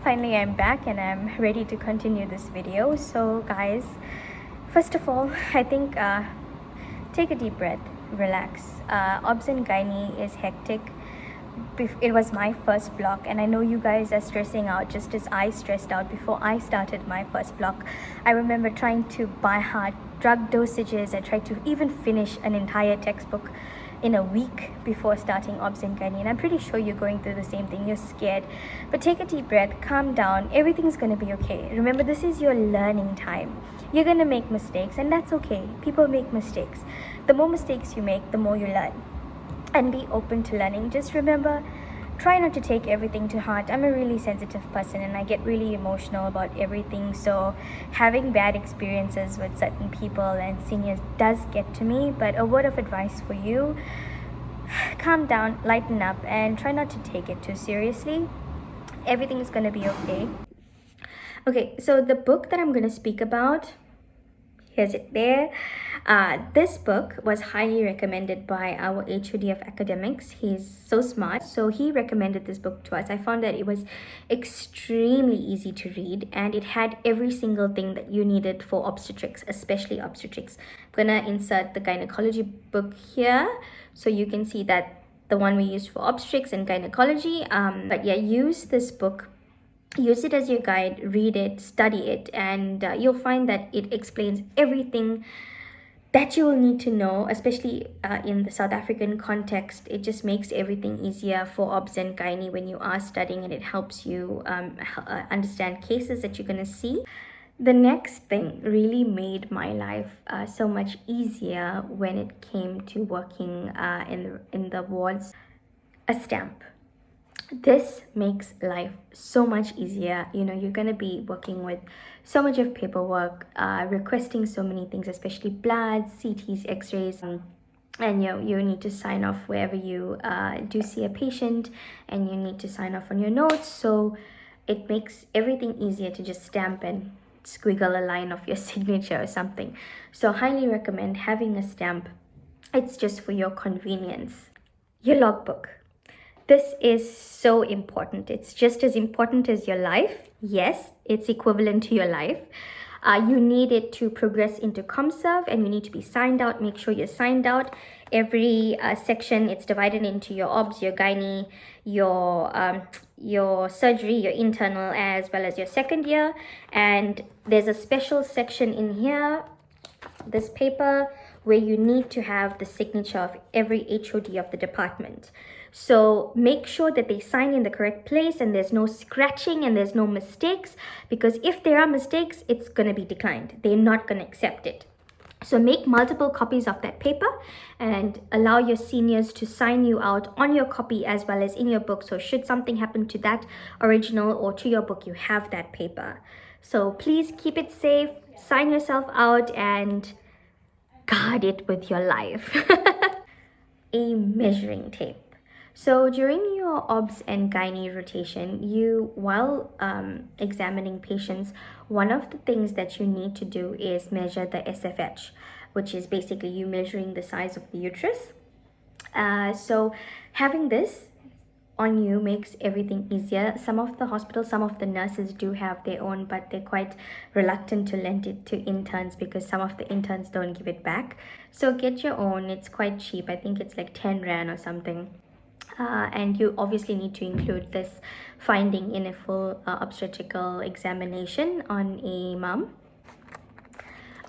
Finally, I'm back and I'm ready to continue this video. So guys, first of all, I think take a deep breath, relax. Obs and gynae is hectic. It was my first block, and I know you guys are stressing out just as I stressed out before I started my first block. I remember trying to buy hard drug dosages. I tried to even finish an entire textbook in a week before starting obs and gynae, and I'm pretty sure you're going through the same thing. You're scared, but take a deep breath, calm down. Everything's going to be okay. Remember, this is your learning time. You're going to make mistakes, and that's okay. People make mistakes. The more mistakes you make, the more you learn, and be open to learning. Just remember, try not to take everything to heart. I'm a really sensitive person and I get really emotional about everything, so having bad experiences with certain people and seniors does get to me. But a word of advice for you: calm down, lighten up, and try not to take it too seriously. Everything's gonna be okay. Okay, so the book that I'm gonna speak about, here's it there. This book was highly recommended by our HOD of academics. He's so smart, so he recommended this book to us. I found that it was extremely easy to read, and it had every single thing that you needed for obstetrics, especially obstetrics. I'm gonna insert the gynecology book here so you can see that the one we used for obstetrics and gynecology. But yeah, use this book. Use it as your guide, read it, study it, and you'll find that it explains everything that you will need to know, especially in the South African context. It just makes everything easier for obs and gynae when you are studying, and it helps you understand cases that you're going to see. The next thing really made my life so much easier when it came to working in the wards: a stamp. This makes life so much easier. You know, you're going to be working with so much of paperwork, requesting so many things, especially bloods, CTs, x-rays, and you need to sign off wherever you do see a patient, and you need to sign off on your notes. So it makes everything easier to just stamp and squiggle a line of your signature or something. So highly recommend having a stamp. It's just for your convenience. Your logbook. This is so important. It's just as important as your life. Yes, it's equivalent to your life. You need it to progress into ComServe, and you need to be signed out. Make sure you're signed out. Every section, it's divided into your obs, your gynae, your surgery, your internal, as well as your second year. And there's a special section in here, this paper, where you need to have the signature of every HOD of the department. So make sure that they sign in the correct place and there's no scratching and there's no mistakes, because if there are mistakes, it's going to be declined. They're not going to accept it. So make multiple copies of that paper and allow your seniors to sign you out on your copy as well as in your book. So should something happen to that original or to your book, you have that paper. So please keep it safe, sign yourself out, and guard it with your life. A measuring tape. So during your obs and gynae rotation, while examining patients, one of the things that you need to do is measure the SFH, which is basically you measuring the size of the uterus. So having this on you makes everything easier. Some of the hospitals, some of the nurses do have their own, but they're quite reluctant to lend it to interns because some of the interns don't give it back. So get your own. It's quite cheap. I think it's like 10 Rand or something. And you obviously need to include this finding in a full obstetrical examination on a mum.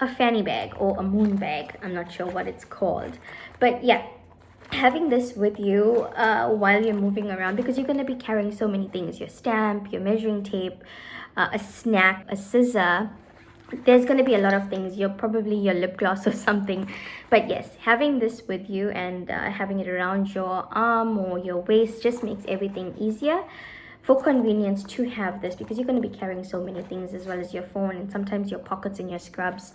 A fanny bag or a moon bag, I'm not sure what it's called, but yeah, having this with you while you're moving around, because you're going to be carrying so many things: your stamp, your measuring tape, a snack, a scissor. There's going to be a lot of things. You're probably your lip gloss or something. But yes, having this with you and having it around your arm or your waist just makes everything easier. For convenience to have this, because you're going to be carrying so many things as well as your phone and sometimes your pockets and your scrubs.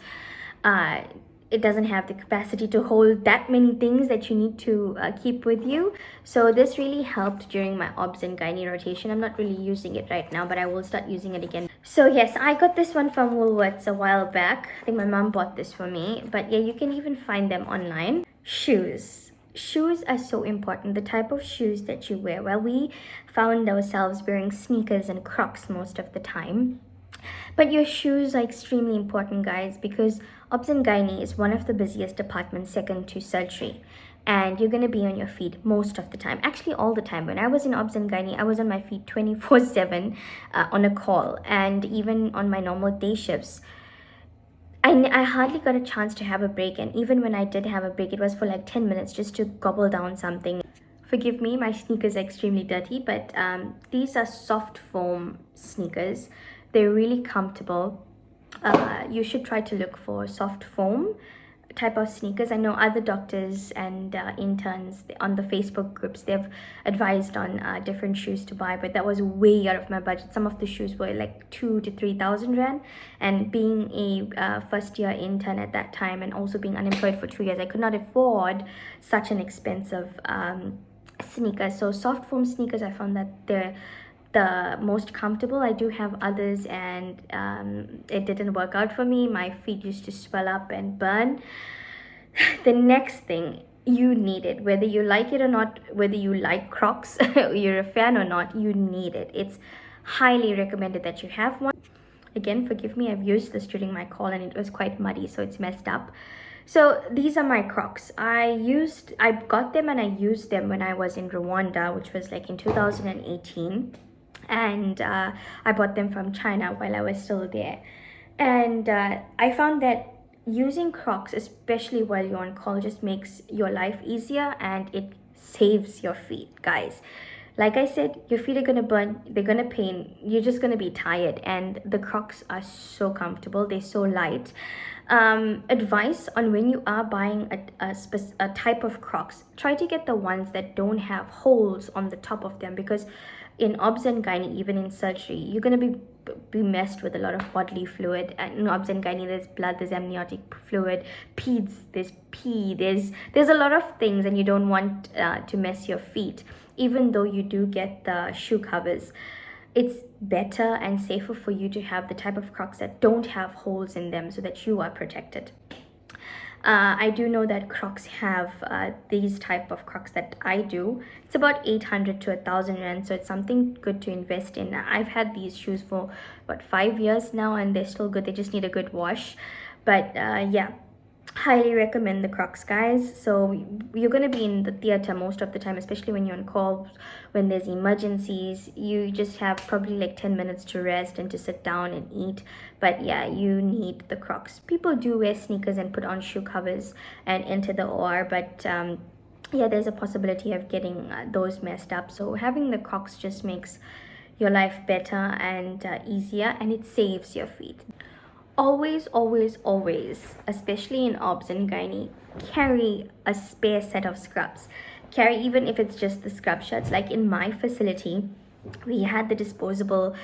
It doesn't have the capacity to hold that many things that you need to keep with you. So this really helped during my obs and gynae rotation. I'm not really using it right now, but I will start using it again. So yes, I got this one from Woolworths a while back. I think my mom bought this for me, but yeah, you can even find them online. Shoes. shoes are so important, the type of shoes that you wear. Well, we found ourselves wearing sneakers and Crocs most of the time. But your shoes are extremely important, guys, because obs and gynae is one of the busiest departments second to surgery. And you're going to be on your feet most of the time, actually all the time. When I was in obs and gynae, I was on my feet 24/7 on a call, and even on my normal day shifts. I hardly got a chance to have a break, and even when I did have a break, it was for like 10 minutes just to gobble down something. Forgive me, my sneakers are extremely dirty, but these are soft foam sneakers. They're really comfortable. You should try to look for soft foam type of sneakers. I know other doctors and interns on the Facebook groups, they've advised on different shoes to buy, but that was way out of my budget. Some of the shoes were like 2 to 3,000 rand, and being a first year intern at that time and also being unemployed for 2 years, I could not afford such an expensive sneaker. So soft foam sneakers, I found that they're the most comfortable. I do have others, and it didn't work out for me. My feet used to swell up and burn. The next thing, you need it, whether you like it or not, whether you like Crocs, you're a fan or not, you need it. It's highly recommended that you have one. Again, forgive me, I've used this during my call and it was quite muddy, so it's messed up. So these are my Crocs. I got them and I used them when I was in Rwanda, which was like in 2018. And I bought them from China while I was still there. And I found that using Crocs, especially while you're on call, just makes your life easier, and it saves your feet, guys. Like I said, your feet are gonna burn, they're gonna pain, you're just gonna be tired, and the Crocs are so comfortable, they're so light. Advice on when you are buying a type of Crocs, try to get the ones that don't have holes on the top of them, because in obs and gynae, even in surgery, you're going to be messed with a lot of bodily fluid. And in obs and gynae, there's blood, there's amniotic fluid, peds, there's pee, there's a lot of things, and you don't want to mess your feet. Even though you do get the shoe covers, it's better and safer for you to have the type of Crocs that don't have holes in them, so that you are protected. I do know that Crocs have these type of Crocs that I do. It's about 800 to 1,000 rand, so it's something good to invest in. I've had these shoes for about 5 years now, and they're still good. They just need a good wash. But yeah, highly recommend the Crocs, guys. So you're going to be in the theater most of the time, especially when you're on call, when there's emergencies. You just have probably like 10 minutes to rest and to sit down and eat. But yeah, you need the Crocs. People do wear sneakers and put on shoe covers and enter the OR, but yeah, there's a possibility of getting those messed up. So having the Crocs just makes your life better and easier, and it saves your feet. Always, always, always, especially in obs and gynae, carry a spare set of scrubs. Carry, even if it's just the scrub shirts. Like in my facility, we had the disposable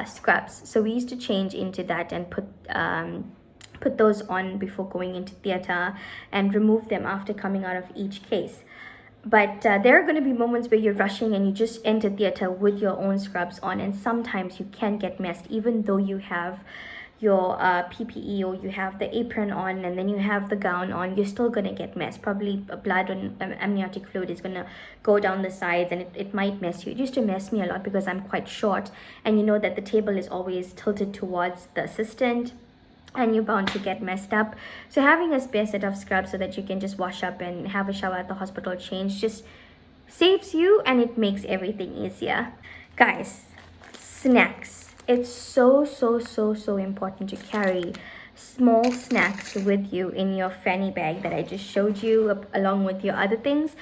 scrubs, so we used to change into that and put those on before going into theater, and remove them after coming out of each case. But there are going to be moments where you're rushing and you just enter theater with your own scrubs on, and sometimes you can get messed, even though you have your PPE or you have the apron on and then you have the gown on. You're still gonna get messed. Probably blood and amniotic fluid is gonna go down the sides, and it might mess you. It used to mess me a lot because I'm quite short, and you know that the table is always tilted towards the assistant, and you're bound to get messed up. So having a spare set of scrubs so that you can just wash up and have a shower at the hospital, change, just saves you, and it makes everything easier. Guys, snacks. It's so important to carry small snacks with you in your fanny bag that I just showed you, along with your other things,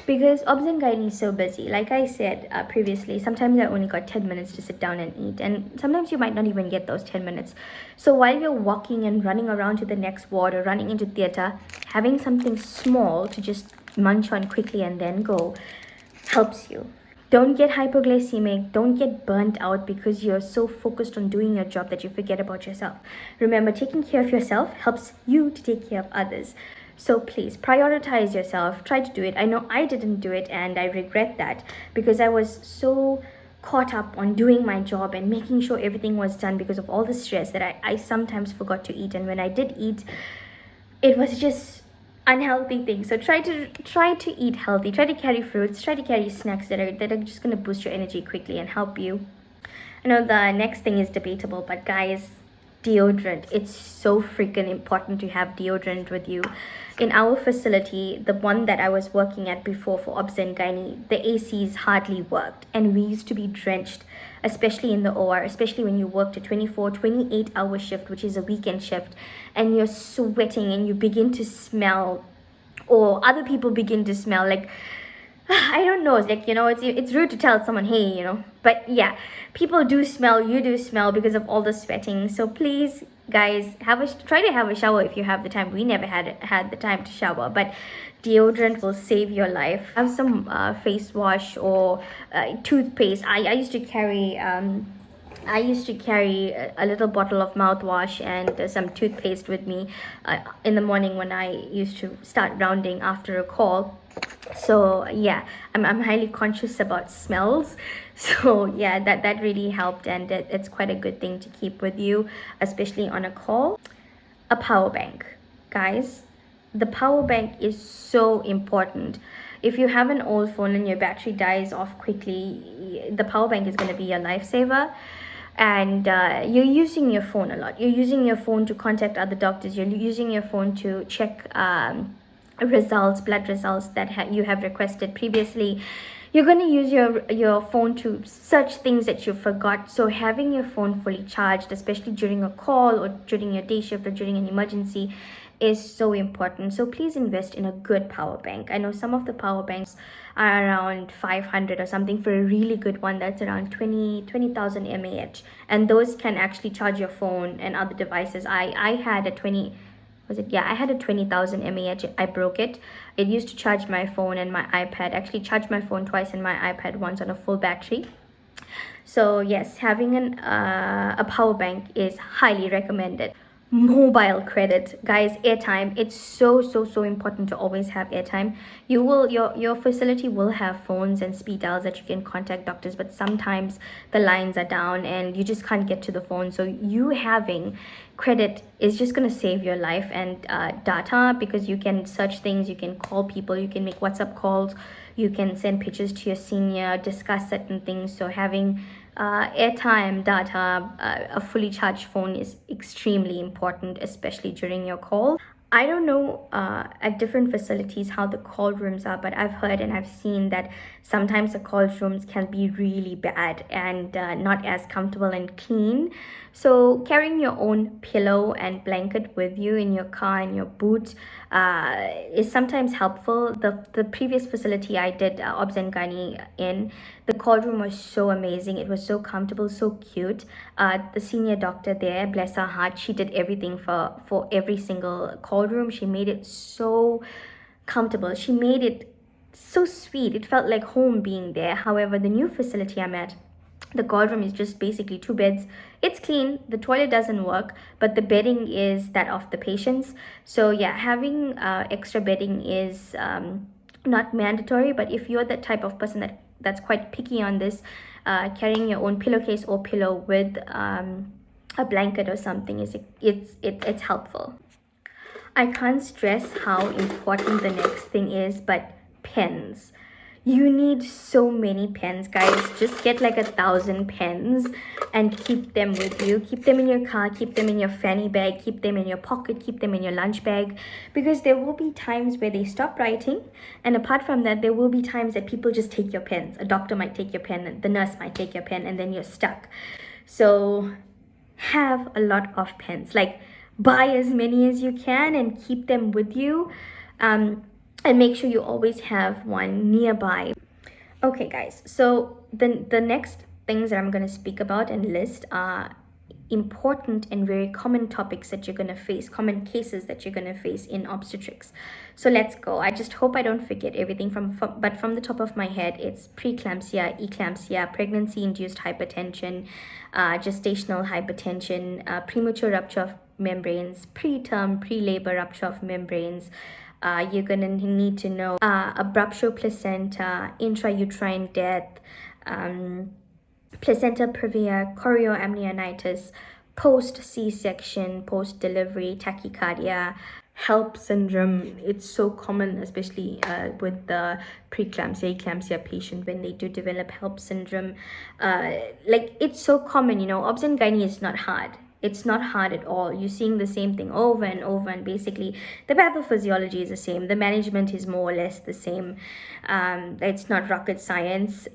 because obs and gynae is so busy. Like I said previously, sometimes I only got 10 minutes to sit down and eat, and sometimes you might not even get those 10 minutes. So while you're walking and running around to the next ward or running into theater, having something small to just munch on quickly and then go helps you. Don't get hypoglycemic, don't get burnt out because you're so focused on doing your job that you forget about yourself. Remember, taking care of yourself helps you to take care of others. So please prioritize yourself, try to do it. I know I didn't do it, and I regret that because I was so caught up on doing my job and making sure everything was done because of all the stress that I sometimes forgot to eat. And when I did eat, it was just unhealthy things. So try to eat healthy, try to carry fruits, try to carry snacks that are just going to boost your energy quickly and help you. I know the next thing is debatable, but guys, deodorant. It's so freaking important to have deodorant with you. In our facility, the one that I was working at before for obs and gynae, the ACs hardly worked, and we used to be drenched, especially in the OR, especially when you worked a 24, 28-hour shift, which is a weekend shift, and you're sweating and you begin to smell, or other people begin to smell like, I don't know. It's like, it's rude to tell someone, hey, But yeah, people do smell. You do smell because of all the sweating. So please, guys, try to have a shower if you have the time. We never had the time to shower, but deodorant will save your life. Have some face wash or toothpaste. I used to carry. I used to carry a little bottle of mouthwash and some toothpaste with me in the morning when I used to start rounding after a call. So yeah, I'm highly conscious about smells. So yeah, that really helped, and it's quite a good thing to keep with you, especially on a call. A power bank, guys. The power bank is so important. If you have an old phone and your battery dies off quickly, the power bank is going to be your lifesaver. And you're using your phone a lot. You're using your phone to contact other doctors. You're using your phone to check blood results that you have requested previously. You're going to use your phone to search things that you forgot. So having your phone fully charged, especially during a call or during your day shift or during an emergency, is so important. So please invest in a good power bank. I know some of the power banks are around 500 or something. For a really good one, that's around 20,000 mAh, and those can actually charge your phone and other devices. I had a 20,000 mAh. I broke it. It used to charge my phone and my iPad. Actually charged my phone twice and my iPad once on a full battery. So yes, having a power bank is highly recommended. Mobile credit, guys. Airtime. It's so important to always have airtime. Your facility will have phones and speed dials that you can contact doctors, but sometimes the lines are down and you just can't get to the phone. So you having credit is just going to save your life. And data, because you can search things, you can call people, you can make WhatsApp calls, you can send pictures to your senior, discuss certain things. So having airtime, data, a fully charged phone is extremely important, especially during your call. I don't know at different facilities how the call rooms are, but I've heard and I've seen that sometimes the call rooms can be really bad and not as comfortable and clean. So carrying your own pillow and blanket with you in your car, in your boot, is sometimes helpful. The previous facility I did obs and gynae in, the call room was so amazing. It was so comfortable, so cute. The senior doctor there, bless her heart, she did everything for every single call room. She made it so comfortable. She made it so sweet. It felt like home being there. However, the new facility I'm at, the call room is just basically 2 beds. It's clean. The toilet doesn't work, but the bedding is that of the patients. So yeah, having extra bedding is not mandatory, but if you're the type of person that's quite picky on this, carrying your own pillowcase or pillow with a blanket or something it's helpful. I can't stress how important the next thing is, but pens. You need so many pens, guys. Just get like 1,000 pens and keep them with you. Keep them in your car, keep them in your fanny bag, keep them in your pocket, keep them in your lunch bag, because there will be times where they stop writing, and apart from that, there will be times that people just take your pens. A doctor might take your pen, the nurse might take your pen, and then you're stuck. So have a lot of pens. Like, buy as many as you can and keep them with you, and make sure you always have one nearby. Okay guys, so the next things that I'm going to speak about and list are important and very common topics that you're going to face, common cases that you're going to face in obstetrics. So let's go. I just hope I don't forget everything but from the top of my head, it's preeclampsia, eclampsia, pregnancy induced hypertension, gestational hypertension, premature rupture of membranes, preterm, pre-labor rupture of membranes. You're gonna need to know abruptio placenta, intrauterine death, placenta previa, chorioamnionitis, post C-section, post-delivery tachycardia, HELP syndrome. It's so common, especially with the preeclampsia, eclampsia patient when they do develop HELP syndrome. Like, it's so common, you know. Obs and gynae is not hard. It's not hard at all. You're seeing the same thing over and over, and basically the pathophysiology is the same. The management is more or less the same. It's not rocket science.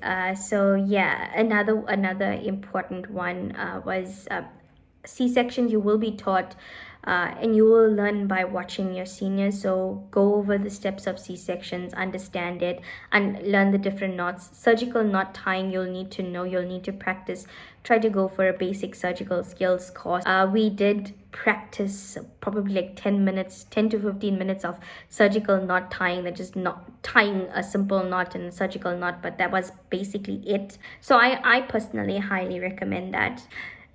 So yeah, another important one was C-section. You will be taught and you will learn by watching your seniors. So go over the steps of C-sections, understand it, and learn the different knots. Surgical knot tying, you'll need to know, you'll need to practice. Try to go for a basic surgical skills course. We did practice probably like 10 to 15 minutes of surgical knot tying. That just not tying a simple knot and a surgical knot, but that was basically it. So I personally highly recommend that.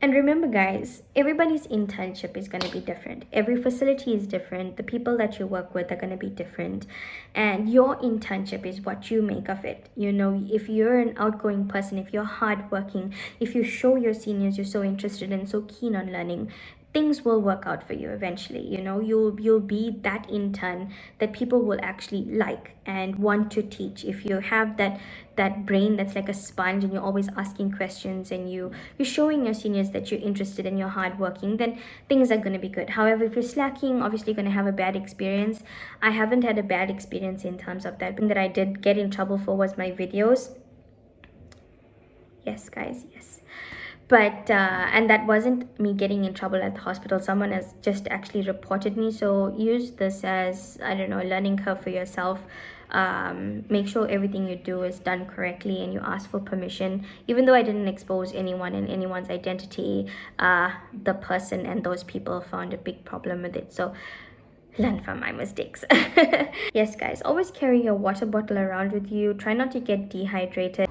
And remember, guys, everybody's internship is going to be different. Every facility is different. The people that you work with are going to be different. And your internship is what you make of it. You know, if you're an outgoing person, if you're hardworking, if you show your seniors you're so interested and so keen on learning, things will work out for you eventually. You know, you'll be that intern that people will actually like and want to teach. If you have that brain that's like a sponge and you're always asking questions and you're showing your seniors that you're interested and you're hardworking, then things are going to be good. However, if you're slacking, obviously you're going to have a bad experience. I haven't had a bad experience in terms of that. The thing that I did get in trouble for was my videos. Yes, guys, yes. But and that wasn't me getting in trouble at the hospital. Someone has just actually reported me. So use this as, I don't know, a learning curve for yourself. Make sure everything you do is done correctly and you ask for permission. Even though I didn't expose anyone and anyone's identity, the person and those people found a big problem with it. So learn from my mistakes. Yes, guys, always carry your water bottle around with you. Try not to get dehydrated.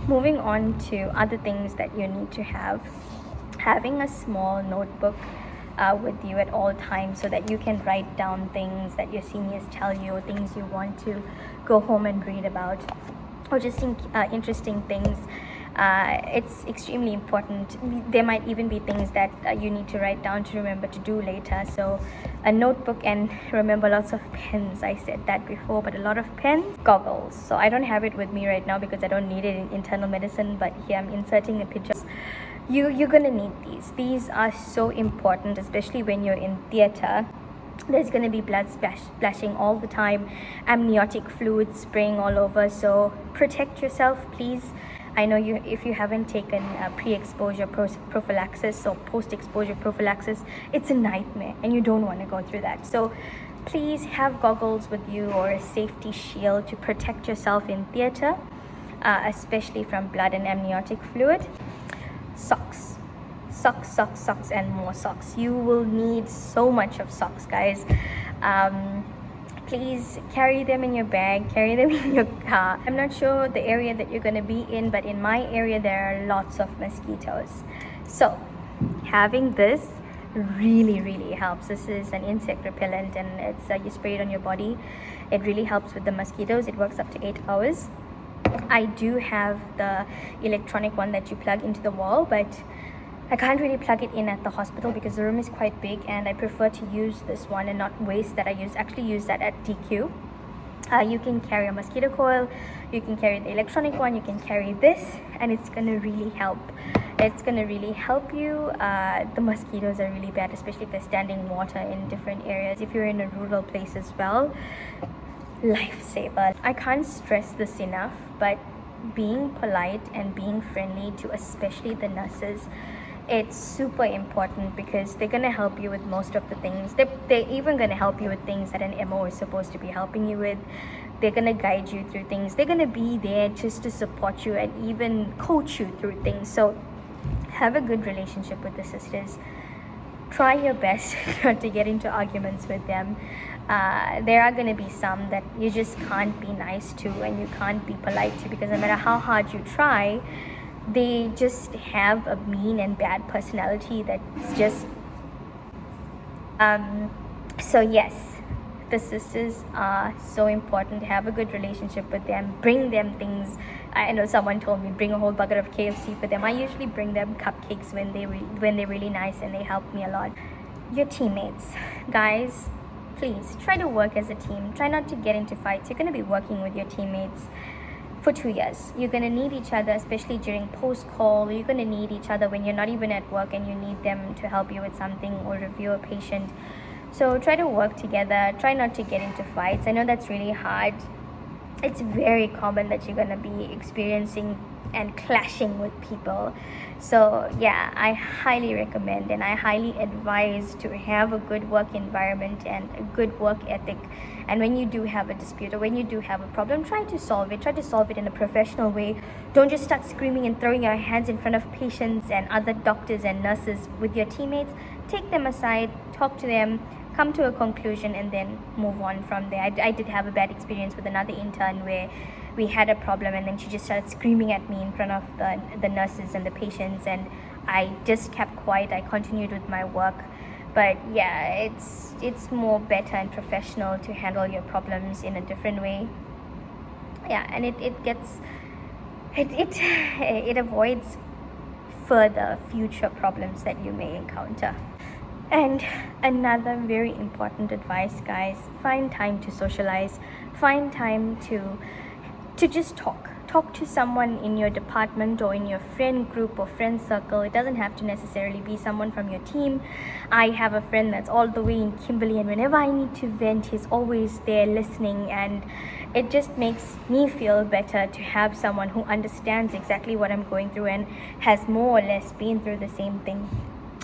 Moving on to other things that you need to have. Having a small notebook with you at all times so that you can write down things that your seniors tell you, or things you want to go home and read about, or just interesting things. It's extremely important. There might even be things that you need to write down to remember to do later. So a notebook, and remember, lots of pens. I said that before, but a lot of pens. Goggles. So I don't have it with me right now because I don't need it in internal medicine, but here I'm inserting the pictures. You're gonna need these are so important, especially when you're in theater. There's going to be blood splashing all the time, amniotic fluid spraying all over, so protect yourself, please. I know if you haven't taken pre-exposure prophylaxis or post-exposure prophylaxis, it's a nightmare and you don't want to go through that. So please have goggles with you or a safety shield to protect yourself in theater, especially from blood and amniotic fluid. Socks, and more socks. You will need so much of socks, guys. Please carry them in your bag, carry them in your car. I'm not sure the area that you're going to be in, but in my area there are lots of mosquitoes. So having this really helps. This is an insect repellent, and it's you spray it on your body. It really helps with the mosquitoes. It works up to 8 hours. I do have the electronic one that you plug into the wall, but I can't really plug it in at the hospital because the room is quite big, and I prefer to use this one and not waste that. Actually use that at DQ. You can carry a mosquito coil, you can carry the electronic one, you can carry this, and it's gonna really help. It's gonna really help you. The mosquitoes are really bad, especially if they're standing water in different areas. If you're in a rural place as well, lifesaver. I can't stress this enough, but being polite and being friendly to especially the nurses, it's super important, because they're going to help you with most of the things. They're even going to help you with things that an MO is supposed to be helping you with. They're going to guide you through things. They're going to be there just to support you and even coach you through things. So have a good relationship with the sisters. Try your best not to get into arguments with them. There are going to be some that you just can't be nice to and you can't be polite to, because no matter how hard you try, they just have a mean and bad personality that's just so yes, the sisters are so important. Have a good relationship with them. Bring them things. I know someone told me bring a whole bucket of KFC for them. I usually bring them cupcakes when they're really nice and they help me a lot. Your teammates, guys, please try to work as a team. Try not to get into fights. You're going to be working with your teammates for 2 years. You're going to need each other, especially during post-call. You're going to need each other when you're not even at work and you need them to help you with something or review a patient. So try to work together. Try not to get into fights. I know that's really hard. It's very common that you're going to be experiencing and clashing with people. So yeah, I highly recommend and I highly advise to have a good work environment and a good work ethic. And when you do have a dispute or when you do have a problem, try to solve it in a professional way. Don't just start screaming and throwing your hands in front of patients and other doctors and nurses with your teammates. Take them aside, talk to them, come to a conclusion, and then move on from there. I did have a bad experience with another intern where we had a problem and then she just started screaming at me in front of the nurses and the patients, and I just kept quiet. I continued with my work. But yeah, it's more better and professional to handle your problems in a different way. Yeah, and it avoids further future problems that you may encounter. And another very important advice, guys, find time to socialize. Find time to just talk to someone in your department or in your friend group or friend circle. It doesn't have to necessarily be someone from your team. I have a friend that's all the way in Kimberley, and whenever I need to vent, he's always there listening, and it just makes me feel better to have someone who understands exactly what I'm going through and has more or less been through the same thing.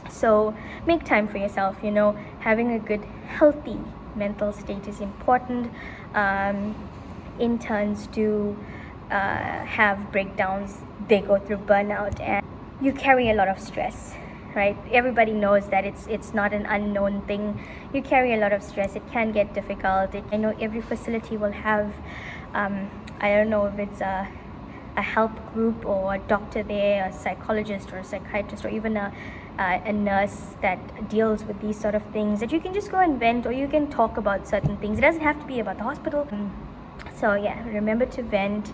So make time for yourself. Having a good healthy mental state is important. Interns do have breakdowns. They go through burnout and you carry a lot of stress, right? Everybody knows that it's not an unknown thing. You carry a lot of stress. It can get difficult. I know every facility will have I don't know if it's a help group or a doctor there, a psychologist or a psychiatrist, or even a nurse that deals with these sort of things, that you can just go and vent, or you can talk about certain things. It doesn't have to be about the hospital. So yeah, remember to vent,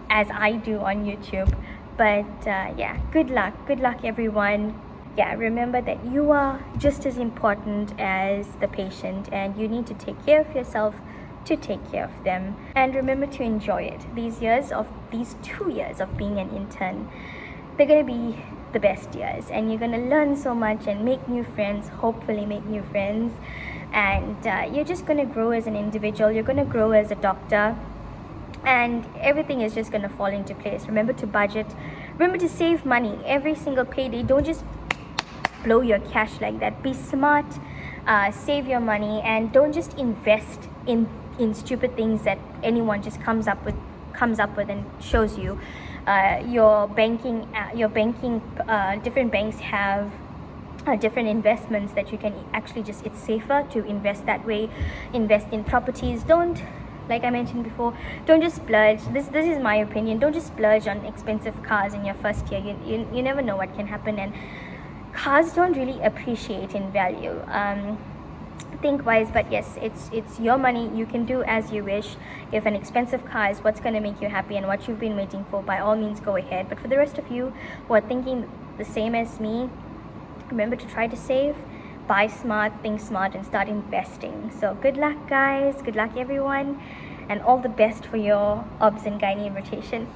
as I do on YouTube. But yeah, good luck everyone. Yeah, remember that you are just as important as the patient, and you need to take care of yourself to take care of them. And remember to enjoy it. These 2 years of being an intern, they're going to be the best years, and you're going to learn so much and make new friends, hopefully make new friends, and you're just going to grow as an individual. You're going to grow as a doctor, and everything is just going to fall into place. Remember to budget. Remember to save money every single payday. Don't just blow your cash like that. Be smart. Save your money, and don't just invest in stupid things that anyone just comes up with and shows you. Your banking different banks have different investments that you can actually it's safer to invest that way. Invest in properties. Don't, like I mentioned before, don't just splurge. This is my opinion. Don't just splurge on expensive cars in your first year. You never know what can happen, and cars don't really appreciate in value. Think wise, but yes, it's your money. You can do as you wish. If an expensive car is what's going to make you happy and what you've been waiting for, by all means go ahead. But for the rest of you who are thinking the same as me, remember to try to save, buy smart, think smart, and start investing. So good luck, guys. Good luck everyone, and all the best for your OBS and gynae rotation.